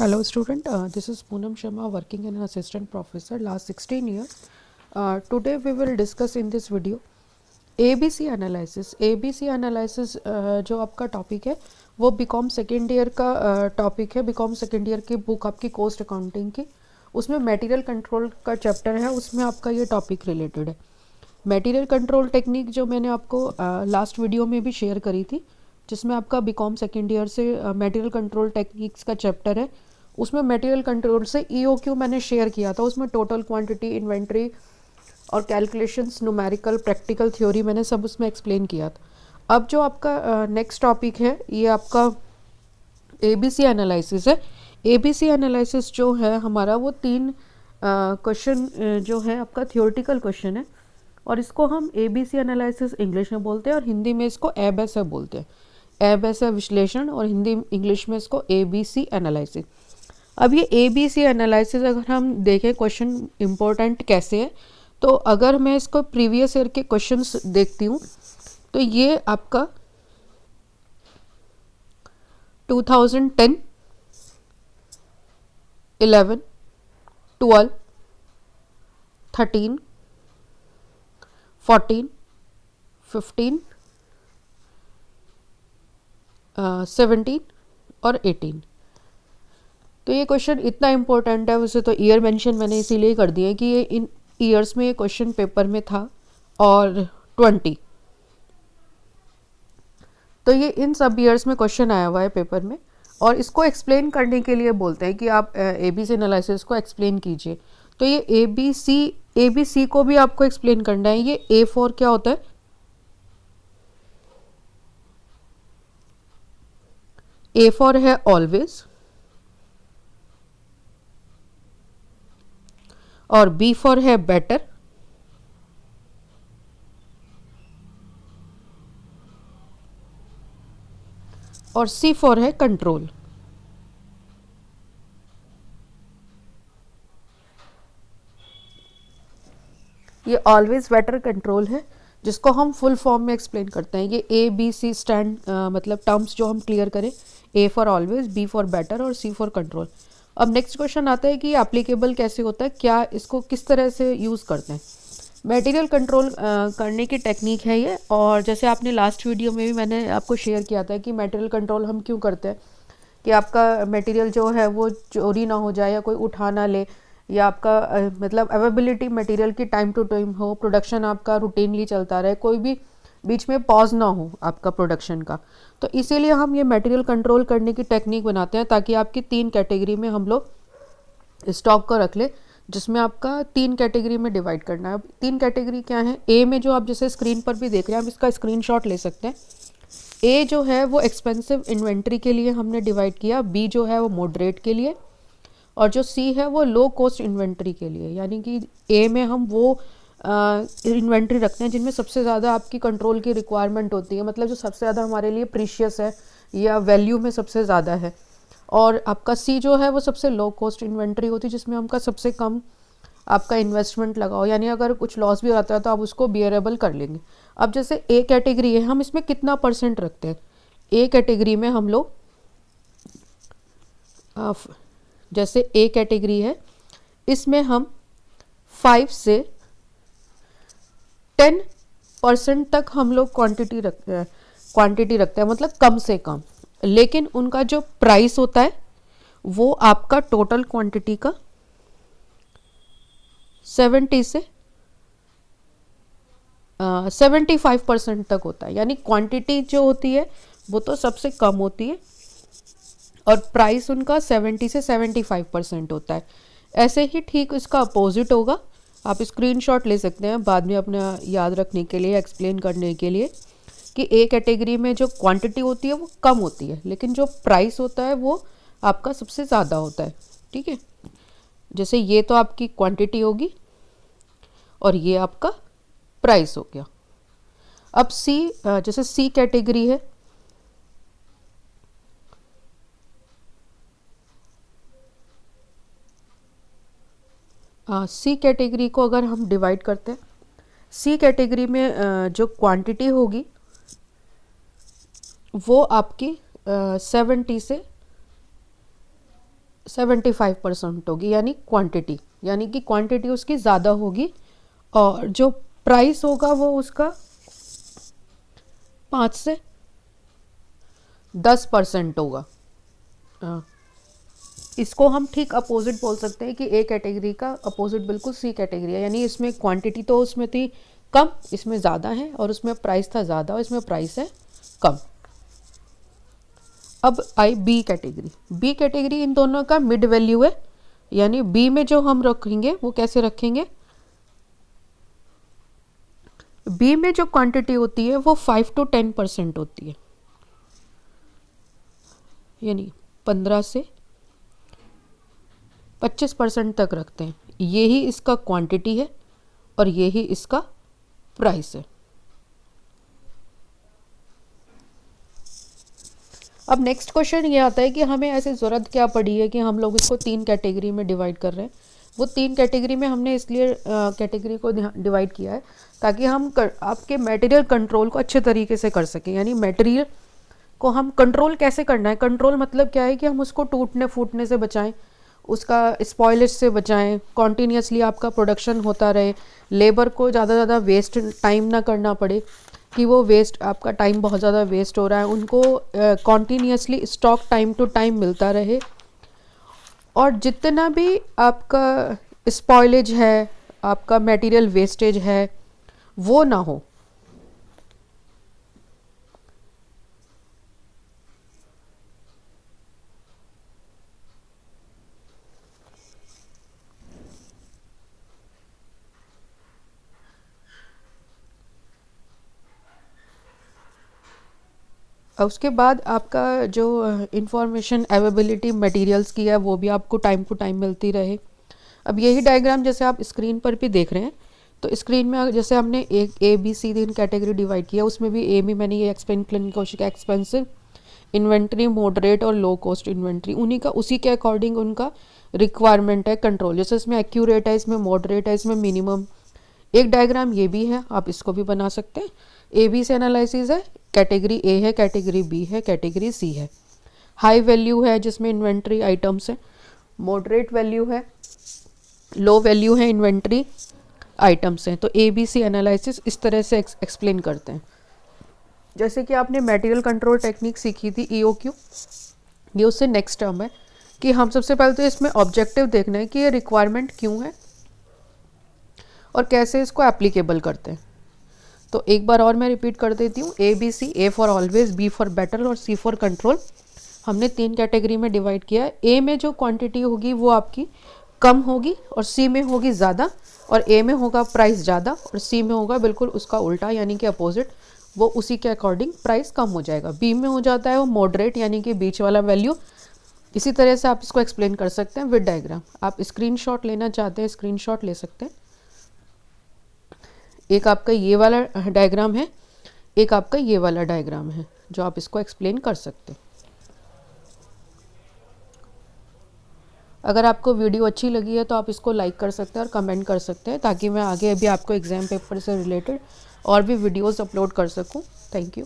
Hello student, this is Poonam Sharma working as an assistant professor last 16 years. Today we will discuss in this video ABC analysis. ABC analysis जो आपका topic है वो BCom second year का topic है। BCom second year की book आपकी cost accounting की, उसमें मटेरियल कंट्रोल का चैप्टर है, उसमें आपका ये टॉपिक रिलेटेड है। मटेरियल कंट्रोल टेक्निक जो मैंने आपको लास्ट वीडियो में भी शेयर करी थी, जिसमें आपका बीकॉम सेकेंड ईयर से मटेरियल कंट्रोल टेक्निक्स का चैप्टर है, उसमें मटेरियल कंट्रोल से ईओक्यू मैंने शेयर किया था। उसमें टोटल क्वांटिटी, इन्वेंट्री और कैलकुलेशंस, न्यूमेरिकल, प्रैक्टिकल थ्योरी मैंने सब उसमें एक्सप्लेन किया था। अब जो आपका नेक्स्ट टॉपिक है ये आपका एबीसी एनालिसिस है। एबीसी एनालिसिस जो है हमारा वो 3 क्वेश्चन जो है आपका थियोरेटिकल क्वेश्चन है, और इसको हम एबीसी एनालिसिस इंग्लिश में बोलते हैं और हिंदी में इसको एबीएस बोलते हैं। एबीएस विश्लेषण, और हिंदी इंग्लिश में इसको एबीसी एनालिसिस। अब ये एबीसी एनालिसिस अगर हम देखें क्वेश्चन इम्पोर्टेंट कैसे है, तो अगर मैं इसको प्रीवियस ईयर के क्वेश्चंस देखती हूँ तो ये आपका 2010, 11, 12, 13, 14, 15, 17 और 18। तो ये क्वेश्चन इतना इम्पोर्टेंट है, वैसे तो ईयर मेंशन मैंने इसीलिए कर दिया है कि ये इन ईयर्स में ये क्वेश्चन पेपर में था, और 20, तो ये इन सब ईयर्स में क्वेश्चन आया हुआ है पेपर में, और इसको एक्सप्लेन करने के लिए बोलते हैं कि आप एबीसी एनालिसिस को एक्सप्लेन कीजिए। तो ये एबीसी को भी आपको एक्सप्लेन करना है। ये ए फॉर क्या होता है? ए फॉर है ऑलवेज, और बी फॉर है बेटर, और सी फॉर है कंट्रोल। ये ऑलवेज, बेटर, कंट्रोल है, जिसको हम फुल फॉर्म में एक्सप्लेन करते हैं। ये ए बी सी स्टैंड मतलब टर्म्स जो हम क्लियर करें, A for always, B for better और सी फॉर कंट्रोल। अब नेक्स्ट क्वेश्चन आता है कि एप्लीकेबल कैसे होता है, क्या इसको किस तरह से यूज़ करते हैं। मटेरियल कंट्रोल करने की टेक्निक है ये, और जैसे आपने लास्ट वीडियो में भी मैंने आपको शेयर किया था कि मटेरियल कंट्रोल हम क्यों करते हैं, कि आपका मटेरियल जो है वो चोरी ना हो जाए या कोई उठा ना ले, या आपका मतलब अवेलेबिलिटी मटेरियल की टाइम टू टाइम हो, प्रोडक्शन आपका रूटीनली चलता रहे, कोई भी बीच में पॉज ना हो आपका प्रोडक्शन का। तो इसीलिए हम ये मटेरियल कंट्रोल करने की टेक्निक बनाते हैं, ताकि आपकी 3 कैटेगरी में हम लोग स्टॉक को रख ले, जिसमें आपका 3 कैटेगरी में डिवाइड करना है। अब 3 कैटेगरी क्या है? ए में जो आप जैसे स्क्रीन पर भी देख रहे हैं, आप इसका स्क्रीनशॉट ले सकते हैं। ए जो है वो एक्सपेंसिव इन्वेंट्री के लिए हमने डिवाइड किया, बी जो है वो मॉडरेट के लिए, और जो सी है वो लो कॉस्ट इन्वेंट्री के लिए। यानी कि ए में हम वो इन्वेंट्री रखते हैं जिनमें सबसे ज़्यादा आपकी कंट्रोल की रिक्वायरमेंट होती है, मतलब जो सबसे ज़्यादा हमारे लिए प्रीशियस है या वैल्यू में सबसे ज़्यादा है। और आपका सी जो है वो सबसे लो कॉस्ट इन्वेंट्री होती है, जिसमें हमका सबसे कम आपका इन्वेस्टमेंट लगाओ, यानी अगर कुछ लॉस भी आता है तो आप उसको बियरेबल कर लेंगे। अब जैसे ए कैटेगरी है, हम इसमें कितना परसेंट रखते हैं? ए कैटेगरी में हम लोग जैसे ए कैटेगरी है, इसमें हम 5 से 10% तक हम लोग क्वांटिटी रखते हैं, मतलब कम से कम। लेकिन उनका जो प्राइस होता है वो आपका टोटल क्वांटिटी का 70 से 75% तक होता है। यानी क्वांटिटी जो होती है वो तो सबसे कम होती है, और प्राइस उनका 70 से 75% होता है। ऐसे ही ठीक इसका अपोजिट होगा। आप स्क्रीनशॉट ले सकते हैं बाद में अपना याद रखने के लिए, एक्सप्लेन करने के लिए, कि ए कैटेगरी में जो क्वांटिटी होती है वो कम होती है, लेकिन जो प्राइस होता है वो आपका सबसे ज़्यादा होता है। ठीक है, जैसे ये तो आपकी क्वांटिटी होगी और ये आपका प्राइस हो गया। अब सी, जैसे सी कैटेगरी है, सी कैटेगरी को अगर हम डिवाइड करते हैं, सी कैटेगरी में जो क्वांटिटी होगी वो आपकी 70 से 75% होगी, यानी क्वांटिटी, यानी कि क्वांटिटी उसकी ज़्यादा होगी और जो प्राइस होगा वो उसका 5 से 10% होगा। हाँ, इसको हम ठीक अपोजिट बोल सकते हैं कि ए कैटेगरी का अपोजिट बिल्कुल सी कैटेगरी है, यानी इसमें क्वांटिटी तो उसमें थी कम, इसमें ज़्यादा है, और उसमें प्राइस था ज़्यादा और इसमें प्राइस है कम। अब आई बी कैटेगरी। बी कैटेगरी इन दोनों का मिड वैल्यू है, यानी बी में जो हम रखेंगे वो कैसे रखेंगे, बी में जो क्वांटिटी होती है वो 5 to 10% होती है, यानी 15 से 25% तक रखते हैं। यही इसका क्वांटिटी है और यही इसका प्राइस है। अब नेक्स्ट क्वेश्चन ये आता है कि हमें ऐसे ज़रूरत क्या पड़ी है कि हम लोग इसको 3 कैटेगरी में डिवाइड कर रहे हैं। वो 3 कैटेगरी में हमने इसलिए कैटेगरी को डिवाइड किया है ताकि हम आपके मटेरियल कंट्रोल को अच्छे तरीके से कर सकें। यानी मटेरियल को हम कंट्रोल कैसे करना है, कंट्रोल मतलब क्या है कि हम उसको टूटने फूटने से बचाएं, उसका स्पॉइलेज से बचाएं, कॉन्टीन्यूसली आपका प्रोडक्शन होता रहे, लेबर को ज़्यादा ज़्यादा वेस्ट टाइम ना करना पड़े कि वो वेस्ट आपका टाइम बहुत ज़्यादा वेस्ट हो रहा है, उनको continuously stock time to time मिलता रहे, और जितना भी आपका स्पॉइलेज है, आपका मटेरियल वेस्टेज है, वो ना हो। उसके बाद आपका जो इंफॉर्मेशन अवेलेबिलिटी मटेरियल्स की है वो भी आपको टाइम टू टाइम मिलती रहे। अब यही डायग्राम जैसे आप स्क्रीन पर भी देख रहे हैं, तो स्क्रीन में जैसे हमने एक ए बी सी तीन कैटेगरी डिवाइड किया, उसमें भी ए में मैंने ये एक्सप्लेन करने की कोशिश की, एक्सपेंसिव इन्वेंट्री, मॉडरेट और लो कॉस्ट इन्वेंट्री, उन्हीं का उसी के अकॉर्डिंग उनका रिक्वायरमेंट है कंट्रोल। जैसे इसमें एक्यूरेट है, इसमें मॉडरेट है, इसमें मिनिमम। एक डायग्राम ये भी है, आप इसको भी बना सकते हैं। ए बी से एनालिसिस है, कैटेगरी ए है, कैटेगरी बी है, कैटेगरी सी है। हाई वैल्यू है जिसमें इन्वेंट्री आइटम्स है, मॉडरेट वैल्यू है, लो वैल्यू है, इन्वेंट्री आइटम्स हैं। तो ए बी सी एनालिसिस इस तरह से एक्सप्लेन करते हैं। जैसे कि आपने मटेरियल कंट्रोल टेक्निक सीखी थी EOQ, ये उससे नेक्स्ट टर्म है कि हम सबसे पहले तो इसमें ऑब्जेक्टिव देखना है कि ये रिक्वायरमेंट क्यों है और कैसे इसको एप्लीकेबल करते हैं। तो एक बार और मैं रिपीट कर देती हूँ, A B C, A for always, B for better और सी फॉर कंट्रोल, हमने 3 कैटेगरी में डिवाइड किया है। ए में जो क्वांटिटी होगी वो आपकी कम होगी और सी में होगी ज़्यादा, और ए में होगा प्राइस ज़्यादा और सी में होगा बिल्कुल उसका उल्टा, यानी कि अपोजिट, वो उसी के अकॉर्डिंग प्राइस कम हो जाएगा। बी में हो जाता है वो मॉडरेट, यानी कि बीच वाला वैल्यू। इसी तरह से आप इसको एक्सप्लेन कर सकते हैं विद डायग्राम। आप स्क्रीनशॉट लेना चाहते हैं, स्क्रीनशॉट ले सकते हैं। एक आपका ये वाला डायग्राम है, एक आपका ये वाला डायग्राम है, जो आप इसको एक्सप्लेन कर सकते हैं। अगर आपको वीडियो अच्छी लगी है तो आप इसको लाइक कर सकते हैं और कमेंट कर सकते हैं, ताकि मैं आगे अभी आपको एग्ज़ाम पेपर से रिलेटेड और भी वीडियोस अपलोड कर सकूं। Thank you.